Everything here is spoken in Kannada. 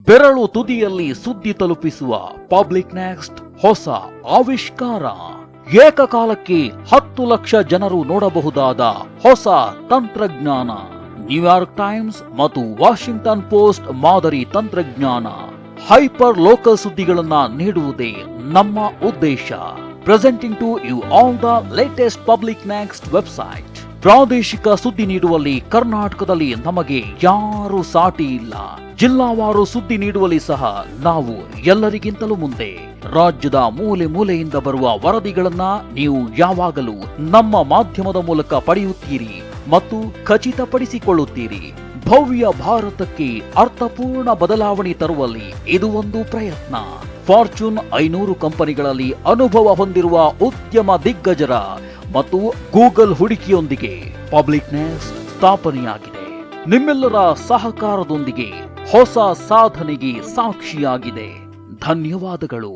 ಬೆರಳು ತುದಿಯಲ್ಲಿ ಸುದ್ದಿ ತಲುಪಿಸುವ ಪಬ್ಲಿಕ್ ನೆಕ್ಸ್ಟ್ ಹೊಸ ಆವಿಷ್ಕಾರ. ಏಕಕಾಲಕ್ಕೆ 10 ಲಕ್ಷ ಜನರು ನೋಡಬಹುದಾದ ಹೊಸ ತಂತ್ರಜ್ಞಾನ. ನ್ಯೂಯಾರ್ಕ್ ಟೈಮ್ಸ್ ಮತ್ತು ವಾಷಿಂಗ್ಟನ್ ಪೋಸ್ಟ್ ಮಾದರಿ ತಂತ್ರಜ್ಞಾನ. ಹೈಪರ್ ಲೋಕಲ್ ಸುದ್ದಿಗಳನ್ನ ನೀಡುವುದೇ ನಮ್ಮ ಉದ್ದೇಶ. Presenting to you all the latest Public Next website. ಪ್ರಾದೇಶಿಕ ಸುದ್ದಿ ನೀಡುವಲ್ಲಿ ಕರ್ನಾಟಕದಲ್ಲಿ ನಮಗೆ ಯಾರು ಸಾಟಿ ಇಲ್ಲ. ಜಿಲ್ಲಾವಾರು ಸುದ್ದಿ ನೀಡುವಲ್ಲಿ ಸಹ ನಾವು ಎಲ್ಲರಿಗಿಂತಲೂ ಮುಂದೆ. ರಾಜ್ಯದ ಮೂಲೆ ಮೂಲೆಯಿಂದ ಬರುವ ವರದಿಗಳನ್ನ ನೀವು ಯಾವಾಗಲೂ ನಮ್ಮ ಮಾಧ್ಯಮದ ಮೂಲಕ ಪಡೆಯುತ್ತೀರಿ ಮತ್ತು ಖಚಿತಪಡಿಸಿಕೊಳ್ಳುತ್ತೀರಿ. ಭವ್ಯ ಭಾರತಕ್ಕೆ ಅರ್ಥಪೂರ್ಣ ಬದಲಾವಣೆ ತರುವಲ್ಲಿ ಇದು ಒಂದು ಪ್ರಯತ್ನ. ಫಾರ್ಚೂನ್ 500 ಕಂಪನಿಗಳಲ್ಲಿ ಅನುಭವ ಹೊಂದಿರುವ ಉದ್ಯಮ ದಿಗ್ಗಜರ ಮತ್ತು ಗೂಗಲ್ ಹುಡುಕಿಯೊಂದಿಗೆ ಪಬ್ಲಿಕ್ ನೆಕ್ಸ್ಟ್ ಸ್ಥಾಪನೆಯಾಗಿದೆ. ನಿಮ್ಮೆಲ್ಲರ ಸಹಕಾರದೊಂದಿಗೆ ಹೊಸ ಸಾಧನೆಗೆ ಸಾಕ್ಷಿಯಾಗಿದೆ. ಧನ್ಯವಾದಗಳು.